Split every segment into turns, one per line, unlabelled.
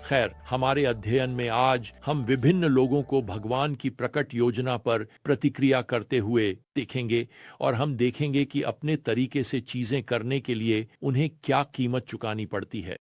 खैर, हमारे अध्ययन में आज हम विभिन्न लोगों को भगवान की प्रकट योजना पर प्रतिक्रिया करते हुए देखेंगे और हम देखेंगे कि अपने तरीके से चीजें करने के लिए उन्हें क्या कीमत चुकानी पड़ती है।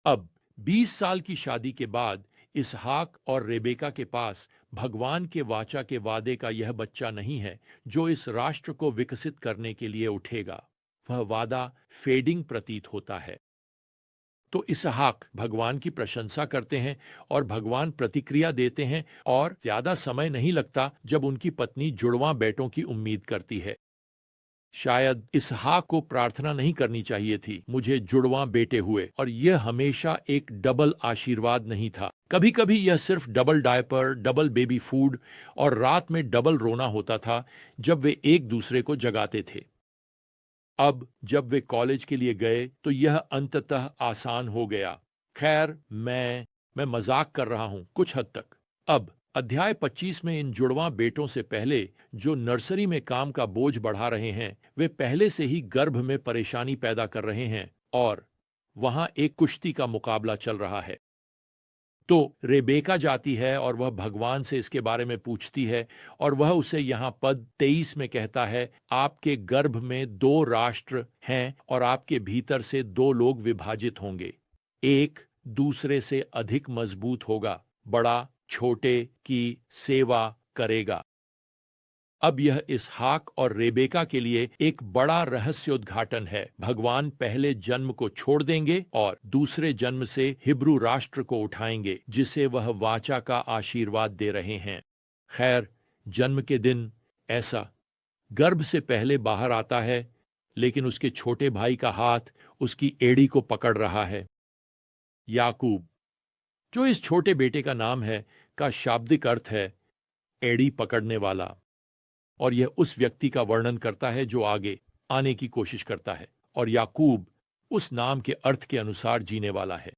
अब 20 साल की शादी के बाद इसहाक और रेबेका के पास भगवान के वाचा के वादे का यह बच्चा नहीं है जो इस राष्ट्र को विकसित करने के लिए उठेगा। वह वादा फेडिंग प्रतीत होता है। तो इसहाक भगवान की प्रशंसा करते हैं और भगवान प्रतिक्रिया देते हैं और ज्यादा समय नहीं लगता जब उनकी पत्नी जुड़वां बेटों की उम्मीद करती है। शायद इसहाक को प्रार्थना नहीं करनी चाहिए थी, मुझे जुड़वां बेटे हुए, और यह हमेशा एक डबल आशीर्वाद नहीं था। कभी कभी यह सिर्फ double diaper, double baby food और रात में डबल रोना होता था जब वे एक दूसरे को जगाते थे। अब जब वे कॉलेज के लिए गए तो यह अंततः आसान हो गया। खैर, मैं मजाक कर रहा हूं कुछ हद तक। अब अध्याय 25 में इन जुड़वां बेटों से पहले जो नर्सरी में काम का बोझ बढ़ा रहे हैं, वे पहले से ही गर्भ में परेशानी पैदा कर रहे हैं और वहां एक कुश्ती का मुकाबला चल रहा है। तो रेबेका जाती है और वह भगवान से इसके बारे में पूछती है और वह उसे यहाँ पद 23 में कहता है, आपके गर्भ में 2 राष्ट्र हैं और आपके भीतर से 2 लोग विभाजित होंगे। एक दूसरे से अधिक मजबूत होगा, बड़ा छोटे की सेवा करेगा। अब यह इसहाक और रेबेका के लिए एक बड़ा रहस्योद्घाटन है। भगवान पहले जन्म को छोड़ देंगे और दूसरे जन्म से हिब्रू राष्ट्र को उठाएंगे जिसे वह वाचा का आशीर्वाद दे रहे हैं। खैर, जन्म के दिन ऐसा गर्भ से पहले बाहर आता है, लेकिन उसके छोटे भाई का हाथ उसकी एड़ी को पकड़ रहा है। याकूब, जो इस छोटे बेटे का नाम है, का शाब्दिक अर्थ है एड़ी पकड़ने वाला, और यह उस व्यक्ति का वर्णन करता है जो आगे आने की कोशिश करता है, और याकूब उस नाम के अर्थ के अनुसार जीने वाला है।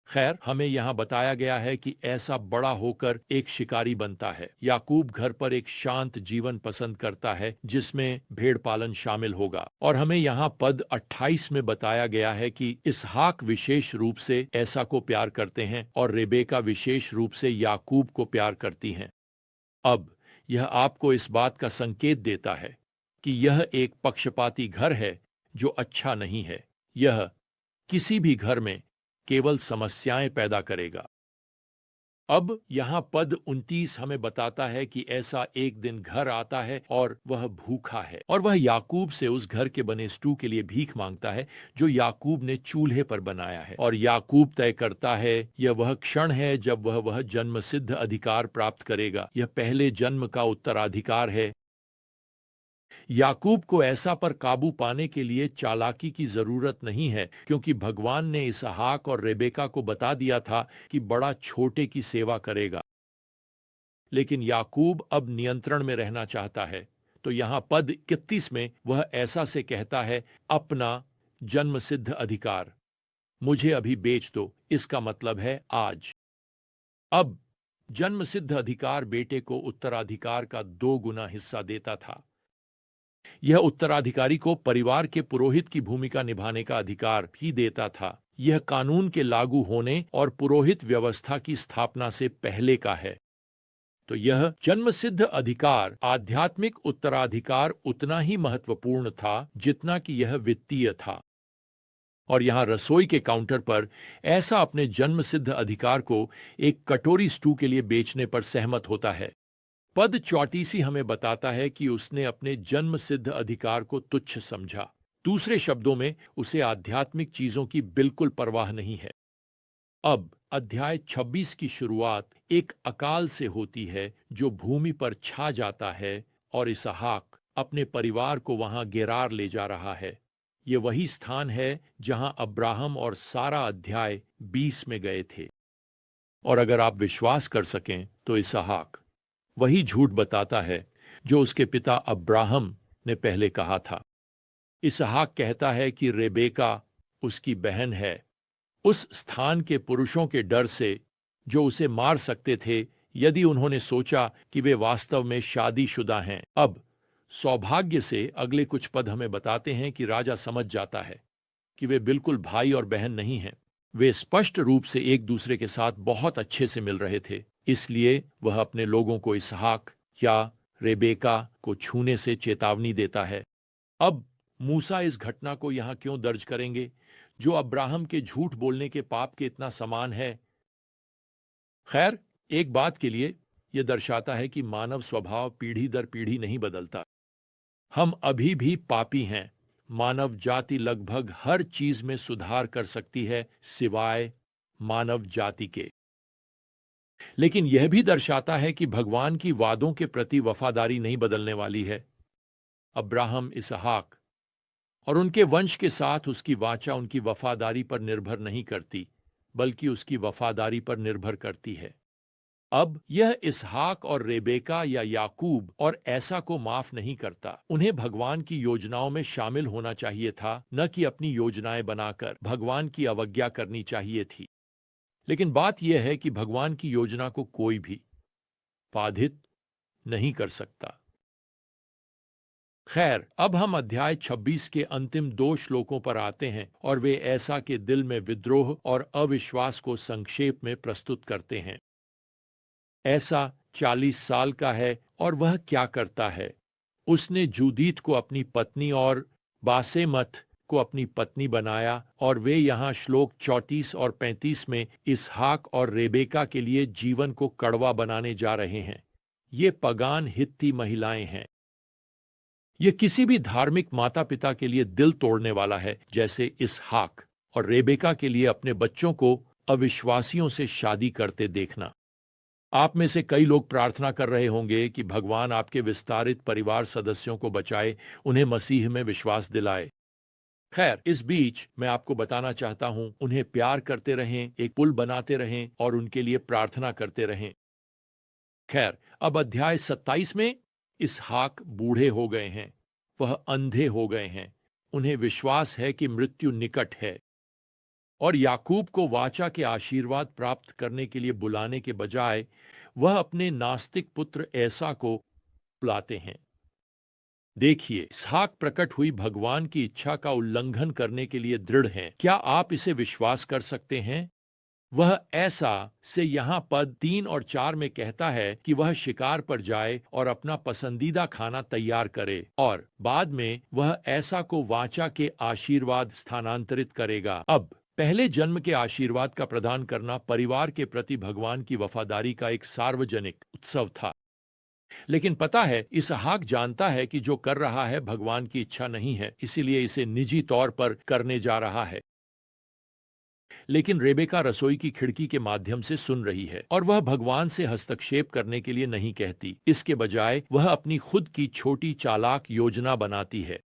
खैर, हमें यहां बताया गया है कि ऐसा बड़ा होकर एक शिकारी बनता है। याकूब घर पर एक शांत जीवन पसंद करता है जिसमें भेड़ पालन शामिल होगा, और हमें यहां पद 28 में बताया गया है कि इसहाक विशेष रूप से ऐसा को प्यार करते हैं और रेबेका विशेष रूप से याकूब को प्यार करती हैं। अब यह आपको इस बात का संकेत देता है कि यह एक पक्षपाती घर है जो अच्छा नहीं है। यह किसी भी घर में केवल समस्याएं पैदा करेगा। अब यहां पद 29 हमें बताता है कि ऐसा एक दिन घर आता है और वह भूखा है, और वह याकूब से उस घर के बने स्टू के लिए भीख मांगता है जो याकूब ने चूल्हे पर बनाया है। और याकूब तय करता है यह वह क्षण है जब वह जन्म सिद्ध अधिकार प्राप्त करेगा। यह पहले जन्म का उत्तराधिकार है। याकूब को ऐसा पर काबू पाने के लिए चालाकी की जरूरत नहीं है, क्योंकि भगवान ने इसहाक और रेबेका को बता दिया था कि बड़ा छोटे की सेवा करेगा। लेकिन याकूब अब नियंत्रण में रहना चाहता है, तो यहां पद 31 में वह ऐसा से कहता है, अपना जन्मसिद्ध अधिकार मुझे अभी बेच दो। इसका मतलब है आज। अब जन्मसिद्ध अधिकार बेटे को उत्तराधिकार का 2 गुना हिस्सा देता था। यह उत्तराधिकारी को परिवार के पुरोहित की भूमिका निभाने का अधिकार भी देता था। यह कानून के लागू होने और पुरोहित व्यवस्था की स्थापना से पहले का है। तो यह जन्मसिद्ध अधिकार आध्यात्मिक उत्तराधिकार उतना ही महत्वपूर्ण था जितना कि यह वित्तीय था। और यहां रसोई के काउंटर पर ऐसा अपने जन्मसिद्ध अधिकार को एक कटोरी स्टू के लिए बेचने पर सहमत होता है। पद 34 हमें बताता है कि उसने अपने जन्म सिद्ध अधिकार को तुच्छ समझा। दूसरे शब्दों में, उसे आध्यात्मिक चीजों की बिल्कुल परवाह नहीं है। अब अध्याय 26 की शुरुआत एक अकाल से होती है जो भूमि पर छा जाता है, और इसहाक अपने परिवार को वहां गेरार ले जा रहा है। ये वही स्थान है जहां अब्राहम और सारा अध्याय 20 में गए थे। और अगर आप विश्वास कर सकें तो इसहाक वही झूठ बताता है जो उसके पिता अब्राहम ने पहले कहा था। इसहाक कहता है कि रेबेका उसकी बहन है, उस स्थान के पुरुषों के डर से जो उसे मार सकते थे यदि उन्होंने सोचा कि वे वास्तव में शादीशुदा हैं। अब सौभाग्य से अगले कुछ पद हमें बताते हैं कि राजा समझ जाता है कि वे बिल्कुल भाई और बहन नहीं हैं। वे स्पष्ट रूप से एक दूसरे के साथ बहुत अच्छे से मिल रहे थे, इसलिए वह अपने लोगों को इसहाक या रेबेका को छूने से चेतावनी देता है। अब मूसा इस घटना को यहां क्यों दर्ज करेंगे जो अब्राहम के झूठ बोलने के पाप के इतना समान है? खैर, एक बात के लिए यह दर्शाता है कि मानव स्वभाव पीढ़ी दर पीढ़ी नहीं बदलता। हम अभी भी पापी हैं। मानव जाति लगभग हर चीज में सुधार कर सकती है सिवाय मानव जाति के। लेकिन यह भी दर्शाता है कि भगवान की वादों के प्रति वफादारी नहीं बदलने वाली है। अब्राहम, इसहाक और उनके वंश के साथ उसकी वाचा उनकी वफादारी पर निर्भर नहीं करती, बल्कि उसकी वफादारी पर निर्भर करती है। अब यह इसहाक और रेबेका या याकूब और ऐसा को माफ नहीं करता। उन्हें भगवान की योजनाओं में शामिल होना चाहिए था, न कि अपनी योजनाएं बनाकर भगवान की अवज्ञा करनी चाहिए थी। लेकिन बात यह है कि भगवान की योजना को कोई भी बाधित नहीं कर सकता। खैर, अब हम अध्याय 26 के अंतिम 2 श्लोकों पर आते हैं और वे ऐसा के दिल में विद्रोह और अविश्वास को संक्षेप में प्रस्तुत करते हैं। ऐसा 40 साल का है और वह क्या करता है? उसने जूदीत को अपनी पत्नी और बासेमत को अपनी पत्नी बनाया और वे यहाँ श्लोक 34 और 35 में इसहाक और रेबेका के लिए जीवन को कड़वा बनाने जा रहे हैं। ये पगान हित्ती महिलाएं हैं। ये किसी भी धार्मिक माता पिता के लिए दिल तोड़ने वाला है, जैसे इसहाक और रेबेका के लिए अपने बच्चों को अविश्वासियों से शादी करते देखना। आप में से कई लोग प्रार्थना कर रहे होंगे कि भगवान आपके विस्तारित परिवार सदस्यों को बचाए, उन्हें मसीह में विश्वास दिलाए। खैर, इस बीच मैं आपको बताना चाहता हूं, उन्हें प्यार करते रहें, एक पुल बनाते रहें और उनके लिए प्रार्थना करते रहें। खैर, अब अध्याय 27 में इसहाक बूढ़े हो गए हैं, वह अंधे हो गए हैं, उन्हें विश्वास है कि मृत्यु निकट है और याकूब को वाचा के आशीर्वाद प्राप्त करने के लिए बुलाने के बजाय वह अपने नास्तिक पुत्र ऐसा को बुलाते हैं। देखिए, इसहाक प्रकट हुई भगवान की इच्छा का उल्लंघन करने के लिए दृढ़ हैं। क्या आप इसे विश्वास कर सकते हैं? वह ऐसा से यहां पद 3 और 4 में कहता है कि वह शिकार पर जाए और अपना पसंदीदा खाना तैयार करे और बाद में वह ऐसा को वाचा के आशीर्वाद स्थानांतरित करेगा। अब पहले जन्म के आशीर्वाद का प्रदान करना परिवार के प्रति भगवान की वफादारी का एक सार्वजनिक उत्सव था। लेकिन पता है, इसहाक जानता है कि जो कर रहा है भगवान की इच्छा नहीं है, इसीलिए इसे निजी तौर पर करने जा रहा है। लेकिन रेबेका रसोई की खिड़की के माध्यम से सुन रही है और वह भगवान से हस्तक्षेप करने के लिए नहीं कहती। इसके बजाय वह अपनी खुद की छोटी चालाक योजना बनाती है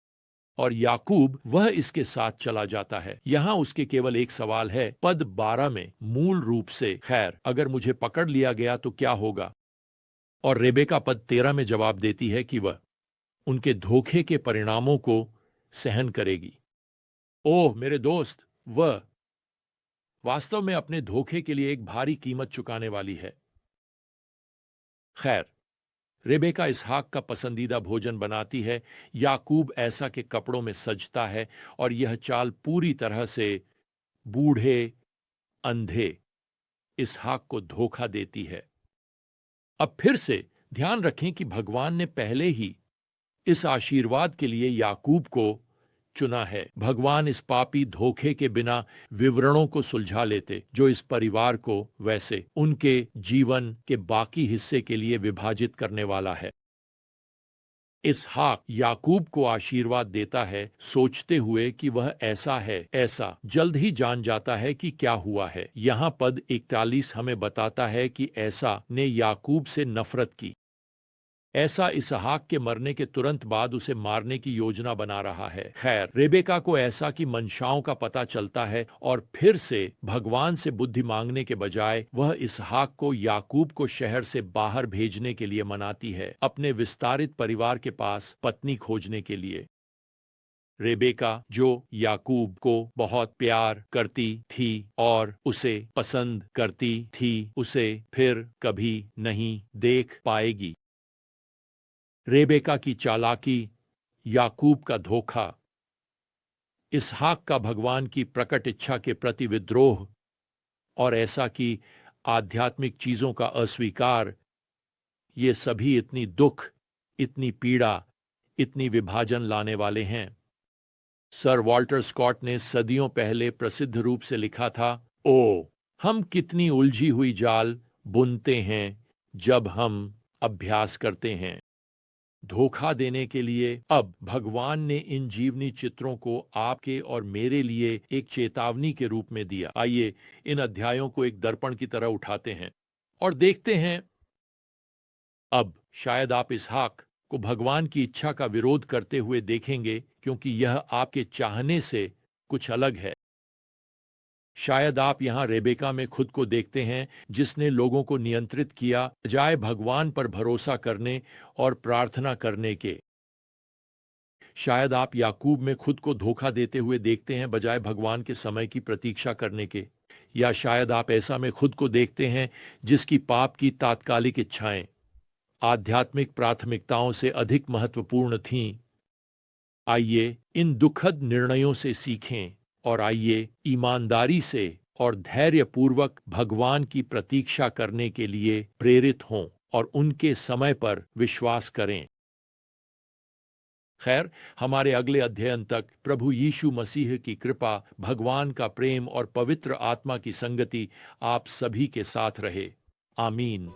और याकूब वह इसके साथ चला जाता है। यहाँ उसके केवल एक सवाल है, पद 12 में मूल रूप से, खैर अगर मुझे पकड़ लिया गया तो क्या होगा? और रेबेका पद 13 में जवाब देती है कि वह उनके धोखे के परिणामों को सहन करेगी। ओह मेरे दोस्त, वह वास्तव में अपने धोखे के लिए एक भारी कीमत चुकाने वाली है। खैर, रेबेका इसहाक का पसंदीदा भोजन बनाती है, याकूब ऐसा के कपड़ों में सजता है और यह चाल पूरी तरह से बूढ़े अंधे इसहाक को धोखा देती है। अब फिर से ध्यान रखें कि भगवान ने पहले ही इस आशीर्वाद के लिए याकूब को चुना है। भगवान इस पापी धोखे के बिना विवरणों को सुलझा लेते जो इस परिवार को वैसे उनके जीवन के बाकी हिस्से के लिए विभाजित करने वाला है। इसहाक याकूब को आशीर्वाद देता है, सोचते हुए कि वह ऐसा है। ऐसा जल्द ही जान जाता है कि क्या हुआ है। यहाँ पद 41 हमें बताता है कि ऐसा ने याकूब से नफरत की। ऐसा इसहाक के मरने के तुरंत बाद उसे मारने की योजना बना रहा है। खैर, रेबेका को ऐसा की मंशाओं का पता चलता है और फिर से भगवान से बुद्धि मांगने के बजाय वह इसहाक को याकूब को शहर से बाहर भेजने के लिए मनाती है, अपने विस्तारित परिवार के पास पत्नी खोजने के लिए। रेबेका जो याकूब को बहुत प्यार करती थी और उसे पसंद करती थी, उसे फिर कभी नहीं देख पाएगी। रेबेका की चालाकी, याकूब का धोखा, इसहाक का भगवान की प्रकट इच्छा के प्रति विद्रोह और ऐसा कि आध्यात्मिक चीजों का अस्वीकार, ये सभी इतनी दुख, इतनी पीड़ा, इतनी विभाजन लाने वाले हैं। सर वॉल्टर स्कॉट ने सदियों पहले प्रसिद्ध रूप से लिखा था, ओ हम कितनी उलझी हुई जाल बुनते हैं जब हम अभ्यास करते हैं। धोखा देने के लिए अब भगवान ने इन जीवनी चित्रों को आपके और मेरे लिए एक चेतावनी के रूप में दिया। आइए इन अध्यायों को एक दर्पण की तरह उठाते हैं और देखते हैं। अब शायद आप इसहाक को भगवान की इच्छा का विरोध करते हुए देखेंगे, क्योंकि यह आपके चाहने से कुछ अलग है। शायद आप यहां रेबेका में खुद को देखते हैं, जिसने लोगों को नियंत्रित किया बजाय भगवान पर भरोसा करने और प्रार्थना करने के। शायद आप याकूब में खुद को धोखा देते हुए देखते हैं बजाय भगवान के समय की प्रतीक्षा करने के। या शायद आप ऐसा में खुद को देखते हैं जिसकी पाप की तात्कालिक इच्छाएं आध्यात्मिक प्राथमिकताओं से अधिक महत्वपूर्ण थीं। आइए इन दुखद निर्णयों से सीखें और आइए ईमानदारी से और धैर्यपूर्वक भगवान की प्रतीक्षा करने के लिए प्रेरित हों और उनके समय पर विश्वास करें। खैर, हमारे अगले अध्ययन तक प्रभु यीशु मसीह की कृपा, भगवान का प्रेम और पवित्र आत्मा की संगति आप सभी के साथ रहे। आमीन।